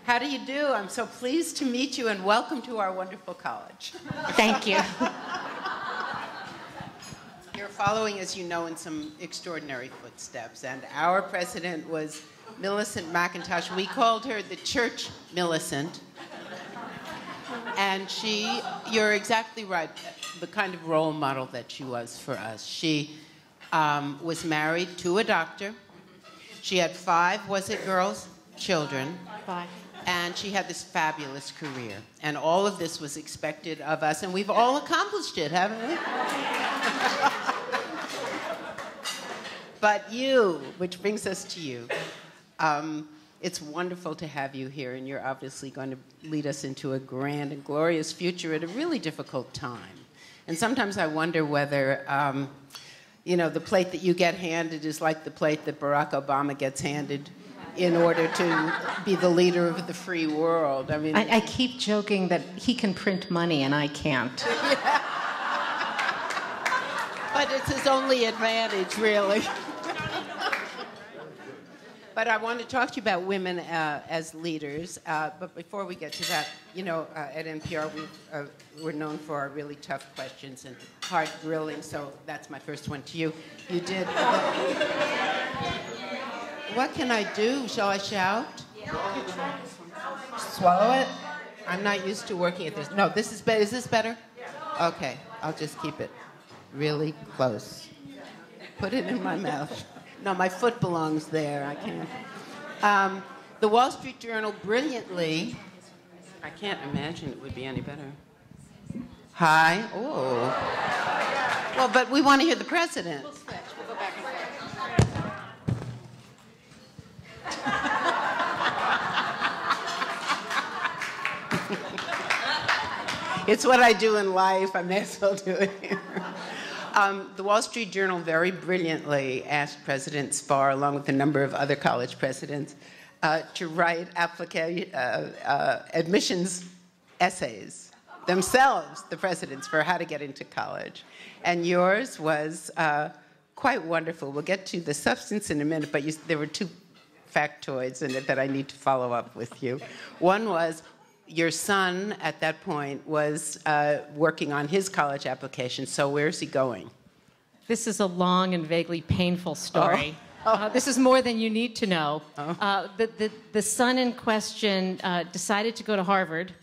How do you do? I'm so pleased to meet you and welcome to our wonderful college. Thank you. You're following, as you know, in some extraordinary footsteps. And our president was Millicent McIntosh. We called her the Church Millicent. And you're exactly right, the kind of role model that she was for us. She was married to a doctor. She had 5, was it girls? Children. 5. And she had this fabulous career. And all of this was expected of us, and we've all accomplished it, haven't we? But you, which brings us to you, it's wonderful to have you here, and you're obviously going to lead us into a grand and glorious future at a really difficult time. And sometimes I wonder whether, the plate that you get handed is like the plate that Barack Obama gets handed in order to be the leader of the free world. I mean, I keep joking that he can print money and I can't. Yeah. But it's his only advantage, really. But I want to talk to you about women as leaders. But before we get to that, at NPR, we're known for our really tough questions and hard grilling, so that's my first one to you. You did... What can I do? Shall I shout? Swallow it? I'm not used to working at this. No, this is better. Is this better? Okay, I'll just keep it really close. Put it in my mouth. No, my foot belongs there. I can't. The Wall Street Journal brilliantly, I can't imagine it would be any better. Hi. Oh. Well, but we want to hear the president. We'll switch. We'll go back and forth. It's what I do in life. I may as well do it here. The Wall Street Journal very brilliantly asked President Spar, along with a number of other college presidents, to write admissions essays themselves, the presidents, for how to get into college. And yours was quite wonderful. We'll get to the substance in a minute, but there were 2 factoids in it that I need to follow up with you. One was, your son, at that point, was working on his college application, so where's he going? This is a long and vaguely painful story. This is more than you need to know. The son in question decided to go to Harvard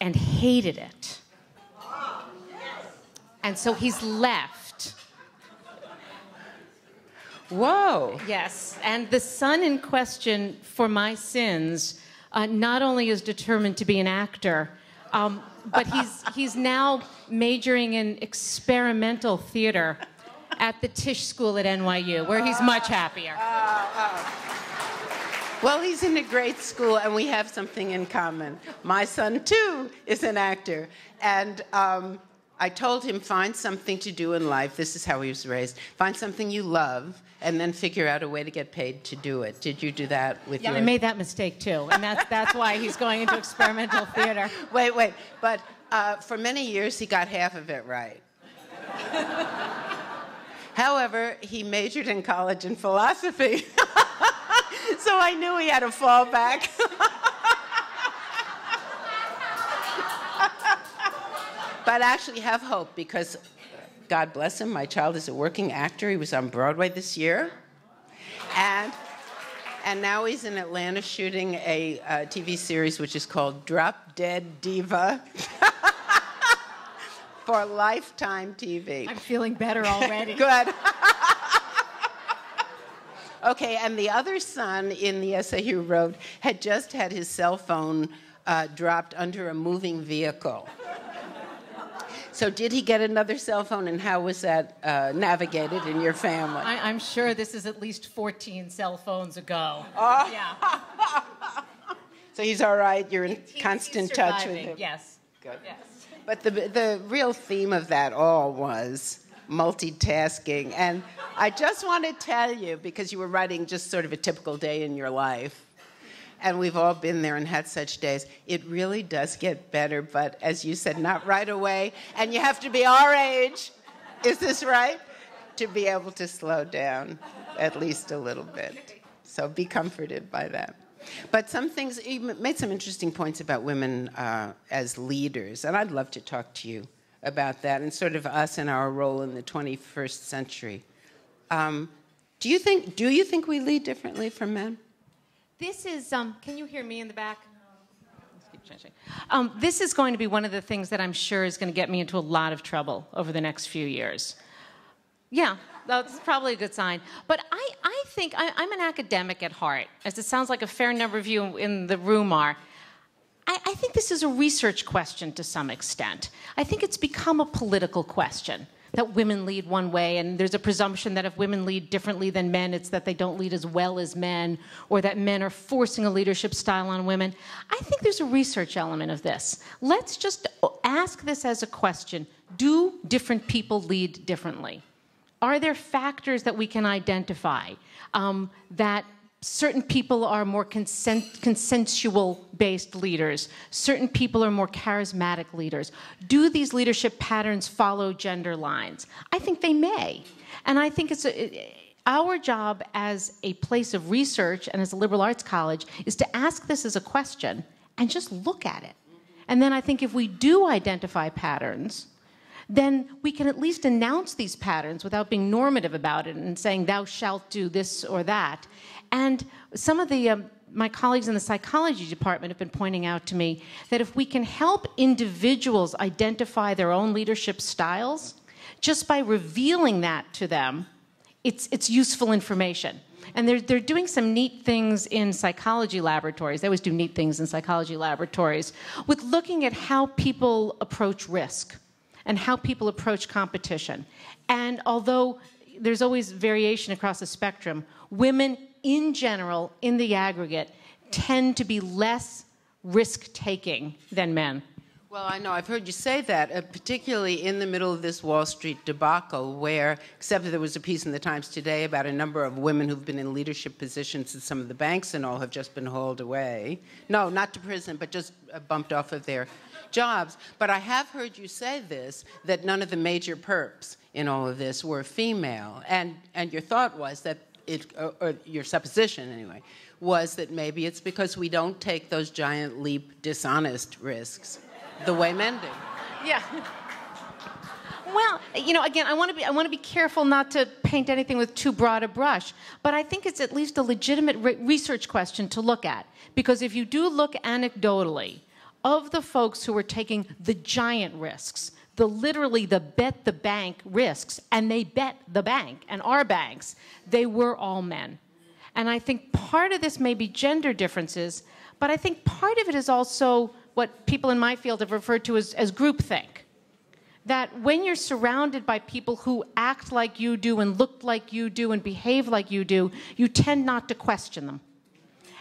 and hated it. And so he's left. Whoa. Yes, and the son in question, for my sins, not only is determined to be an actor, but he's now majoring in experimental theater at the Tisch School at NYU, where he's much happier. Well, he's in a great school, and we have something in common. My son, too, is an actor. And I told him, find something to do in life. This is how he was raised. Find something you love, and then figure out a way to get paid to do it. Did you do that with I made that mistake, too. And that's why he's going into experimental theater. Wait. But for many years, he got half of it right. However, he majored in college in philosophy. So I knew he had a fallback. But actually have hope, because God bless him, my child is a working actor. He was on Broadway this year. And now he's in Atlanta shooting a TV series which is called Drop Dead Diva for Lifetime TV. I'm feeling better already. Good. Okay, and the other son in the essay he wrote had just had his cell phone dropped under a moving vehicle. So did he get another cell phone, and how was that navigated in your family? I'm sure this is at least 14 cell phones ago. Oh. Yeah. So he's all right? You're in constant touch with him? Yes. Good. Yes. But the real theme of that all was multitasking. And I just want to tell you, because you were writing just sort of a typical day in your life, and we've all been there and had such days, it really does get better, but as you said, not right away. And you have to be our age, is this right? To be able to slow down at least a little bit. So be comforted by that. But some things, you made some interesting points about women as leaders, and I'd love to talk to you about that and sort of us and our role in the 21st century. Do you think we lead differently from men? This is, can you hear me in the back? This is going to be one of the things that I'm sure is going to get me into a lot of trouble over the next few years. Yeah, that's probably a good sign. But I think I'm an academic at heart, as it sounds like a fair number of you in the room are. I think this is a research question to some extent. I think it's become a political question, that women lead one way, and there's a presumption that if women lead differently than men, it's that they don't lead as well as men, or that men are forcing a leadership style on women. I think there's a research element of this. Let's just ask this as a question. Do different people lead differently? Are there factors that we can identify that certain people are more consensual-based leaders? Certain people are more charismatic leaders. Do these leadership patterns follow gender lines? I think they may. And I think it's our job as a place of research and as a liberal arts college is to ask this as a question and just look at it. And then I think if we do identify patterns, then we can at least announce these patterns without being normative about it and saying, thou shalt do this or that. And some of my colleagues in the psychology department have been pointing out to me that if we can help individuals identify their own leadership styles, just by revealing that to them, it's useful information. And they're doing some neat things in psychology laboratories. They always do neat things in psychology laboratories with looking at how people approach risk and how people approach competition. And although there's always variation across the spectrum, women in general, in the aggregate, tend to be less risk-taking than men. Well, I know. I've heard you say that, particularly in the middle of this Wall Street debacle where, except that there was a piece in the Times today about a number of women who've been in leadership positions at some of the banks and all have just been hauled away. No, not to prison, but just bumped off of their jobs. But I have heard you say this, that none of the major perps in all of this were female. And your thought was that or your supposition anyway, was that maybe it's because we don't take those giant leap dishonest risks the way men do. Yeah. Well, again, I want to be careful not to paint anything with too broad a brush, but I think it's at least a legitimate research question to look at. Because if you do look anecdotally of the folks who are taking the giant risks, literally the bet the bank risks, and they bet the bank and our banks, they were all men. And I think part of this may be gender differences, but I think part of it is also what people in my field have referred to as groupthink. That when you're surrounded by people who act like you do and look like you do and behave like you do, you tend not to question them.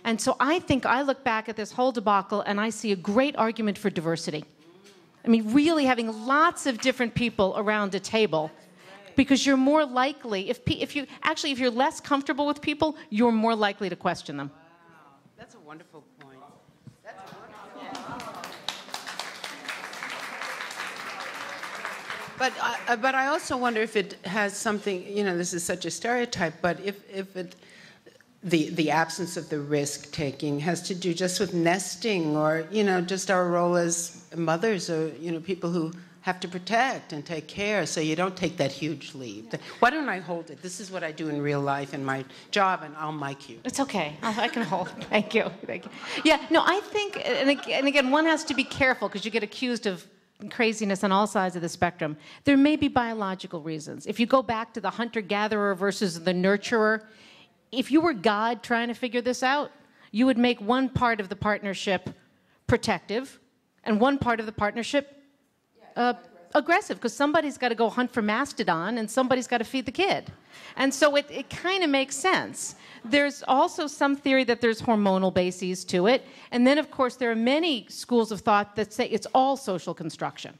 And so I think I look back at this whole debacle and I see a great argument for diversity. I mean, really having lots of different people around a table, because you're more likely, if you're less comfortable with people, you're more likely to question them. Wow, that's a wonderful point. But I also wonder if it has something. This is such a stereotype, but if the absence of the risk taking has to do just with nesting, or just our role as mothers, or people who have to protect and take care, so you don't take that huge leap. Why don't I hold it? This is what I do in real life in my job, and I'll mic you. It's okay. I can hold it. Thank you. Yeah, no, I think, and again, one has to be careful because you get accused of craziness on all sides of the spectrum. There may be biological reasons. If you go back to the hunter-gatherer versus the nurturer, if you were God trying to figure this out, you would make one part of the partnership protective and one part of the partnership aggressive, because somebody's got to go hunt for mastodon and somebody's got to feed the kid. And so it kind of makes sense. There's also some theory that there's hormonal bases to it. And then, of course, there are many schools of thought that say it's all social construction,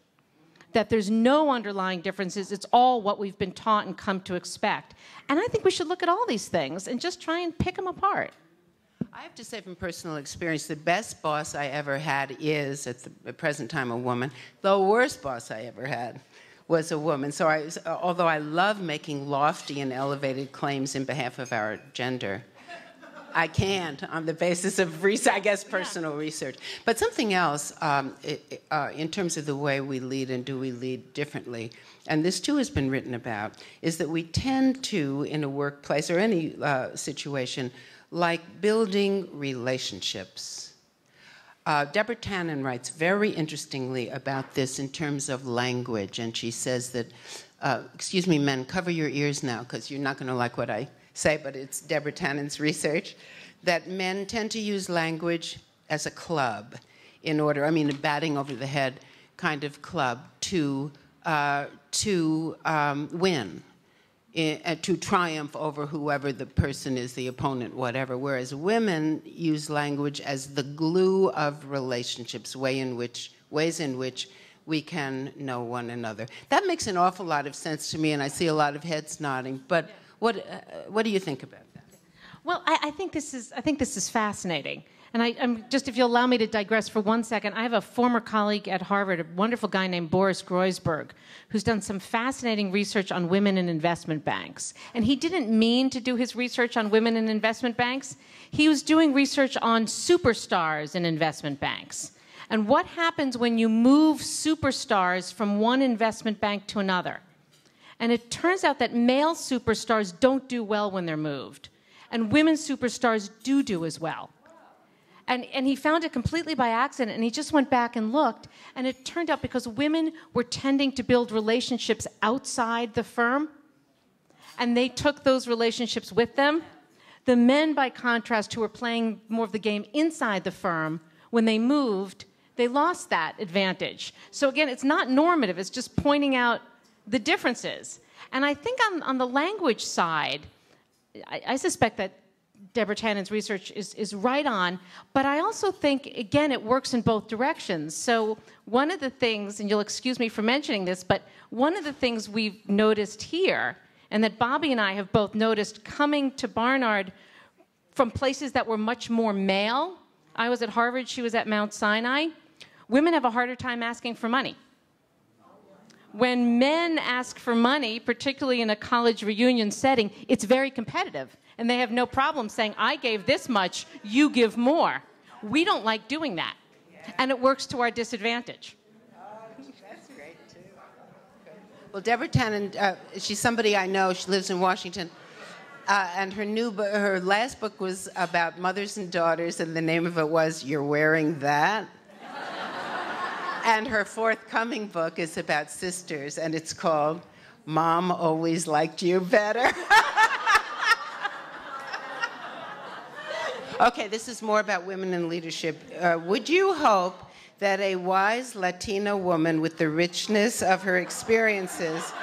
that there's no underlying differences. It's all what we've been taught and come to expect. And I think we should look at all these things and just try and pick them apart. I have to say from personal experience, the best boss I ever had is, at the present time, a woman. The worst boss I ever had was a woman. So although I love making lofty and elevated claims in behalf of our gender, I can't on the basis of research, I guess personal research. But something else in terms of the way we lead and do we lead differently, and this too has been written about, is that we tend to, in a workplace or any situation, like building relationships. Deborah Tannen writes very interestingly about this in terms of language, and she says that, excuse me, men, cover your ears now, because you're not going to like what I say, but it's Deborah Tannen's research, that men tend to use language as a club in order, I mean, a batting over the head kind of club to win, to triumph over whoever the person is, the opponent, whatever, whereas women use language as the glue of relationships, ways in which we can know one another. That makes an awful lot of sense to me, and I see a lot of heads nodding, but what do you think about that? Well, I think this is fascinating. And I'm just, if you'll allow me to digress for 1 second, I have a former colleague at Harvard, a wonderful guy named Boris Groysberg, who's done some fascinating research on women in investment banks. And he didn't mean to do his research on women in investment banks. He was doing research on superstars in investment banks. And what happens when you move superstars from one investment bank to another? And it turns out that male superstars don't do well when they're moved. And women superstars do as well. And he found it completely by accident, and he just went back and looked, and it turned out because women were tending to build relationships outside the firm, and they took those relationships with them. The men, by contrast, who were playing more of the game inside the firm, when they moved, they lost that advantage. So again, it's not normative, it's just pointing out the differences. And I think on the language side, I suspect that Deborah Tannen's research is right on, but I also think, again, it works in both directions. So one of the things, and you'll excuse me for mentioning this, but one of the things we've noticed here, and that Bobby and I have both noticed coming to Barnard from places that were much more male. I was at Harvard, she was at Mount Sinai. Women have a harder time asking for money. When men ask for money, particularly in a college reunion setting, it's very competitive. And they have no problem saying, I gave this much, you give more. We don't like doing that. And it works to our disadvantage. That's great, too. Well, Deborah Tannen, she's somebody I know. She lives in Washington. And her last book was about mothers and daughters, and the name of it was You're Wearing That? And her forthcoming book is about sisters, and it's called Mom Always Liked You Better. Okay, this is more about women in leadership. Would you hope that a wise Latina woman with the richness of her experiences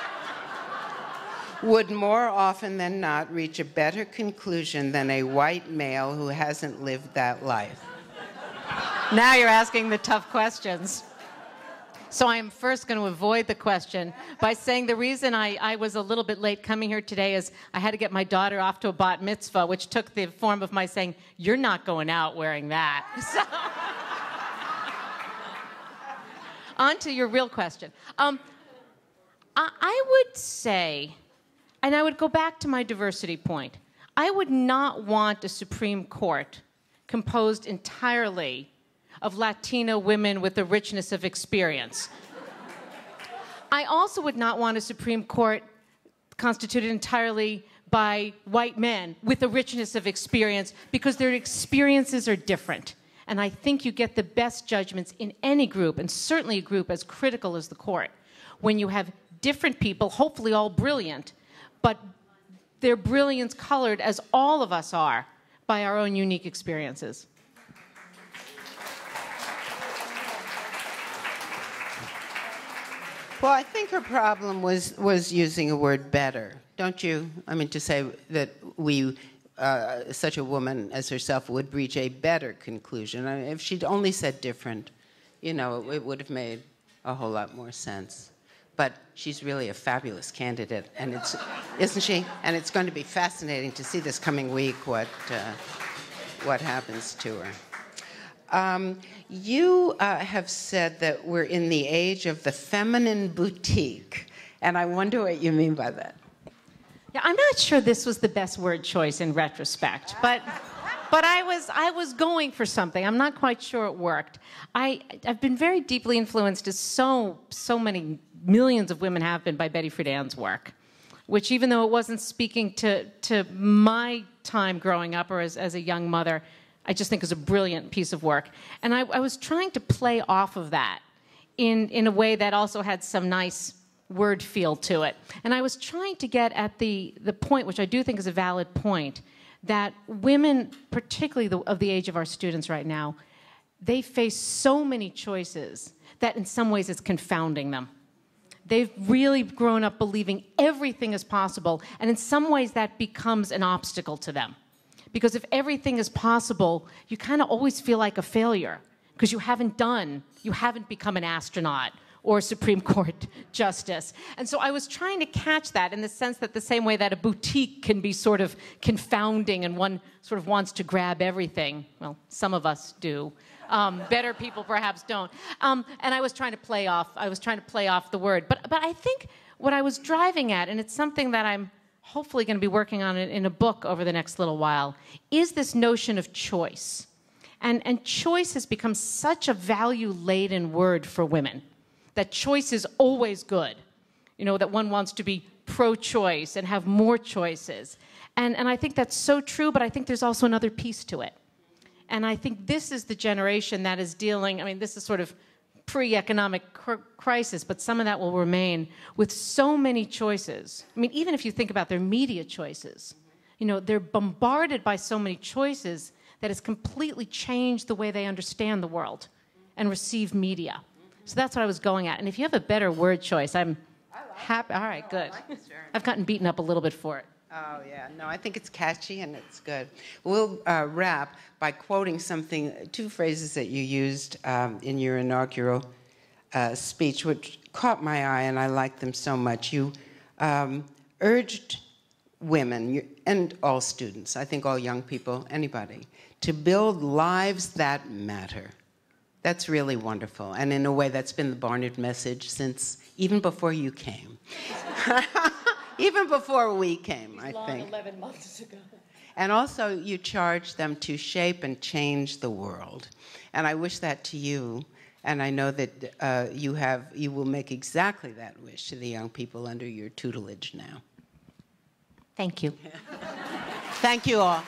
would more often than not reach a better conclusion than a white male who hasn't lived that life? Now you're asking the tough questions. So I am first going to avoid the question by saying the reason I was a little bit late coming here today is I had to get my daughter off to a bat mitzvah, which took the form of my saying, you're not going out wearing that. So, on to your real question. I would say, and I would go back to my diversity point, I would not want a Supreme Court composed entirely of Latina women with the richness of experience. I also would not want a Supreme Court constituted entirely by white men with the richness of experience because their experiences are different. And I think you get the best judgments in any group, and certainly a group as critical as the court, when you have different people, hopefully all brilliant, but their brilliance colored, as all of us are, by our own unique experiences. Well, I think her problem was using a word better, don't you? I mean, to say that such a woman as herself would reach a better conclusion. I mean, if she'd only said different, it would have made a whole lot more sense. But she's really a fabulous candidate, and isn't she? And it's going to be fascinating to see this coming week what happens to her. You have said that we're in the age of the feminine boutique, and I wonder what you mean by that. Yeah, I'm not sure this was the best word choice in retrospect, but But I was going for something. I'm not quite sure it worked. I've been very deeply influenced, as so many millions of women have been, by Betty Friedan's work, which, even though it wasn't speaking to my time growing up or as a young mother, I just think is a brilliant piece of work. And I was trying to play off of that in a way that also had some nice word feel to it. And I was trying to get at the point, which I do think is a valid point, that women, particularly of the age of our students right now, they face so many choices that in some ways it's confounding them. They've really grown up believing everything is possible, and in some ways that becomes an obstacle to them. Because if everything is possible, you kind of always feel like a failure, because you haven't become an astronaut or a Supreme Court justice. And so I was trying to catch that, in the sense that the same way that a boutique can be sort of confounding and one sort of wants to grab everything. Well, some of us do. Better people perhaps don't. And I was trying to play off the word. But I think what I was driving at, and it's something that I'm hopefully going to be working on in a book over the next little while, is this notion of choice. And choice has become such a value-laden word for women, that choice is always good. You know, that one wants to be pro-choice and have more choices. And I think that's so true, but I think there's also another piece to it. And I think this is the generation that is dealing, I mean, this is sort of pre-economic crisis, but some of that will remain, with so many choices. I mean, even if you think about their media choices, you know, they're bombarded by so many choices that has completely changed the way they understand the world and receive media. So that's what I was going at. And if you have a better word choice, I'm happy. All right, good. I've gotten beaten up a little bit for it. Oh, yeah. No, I think it's catchy and it's good. We'll wrap by quoting two phrases that you used in your inaugural speech, which caught my eye, and I liked them so much. You urged women, and all students, I think all young people, anybody, to build lives that matter. That's really wonderful. And in a way, that's been the Barnard message since even before you came. Even before we came, I think. 11 months ago. And also, you charge them to shape and change the world. And I wish that to you. And I know that you will make exactly that wish to the young people under your tutelage now. Thank you. Thank you all.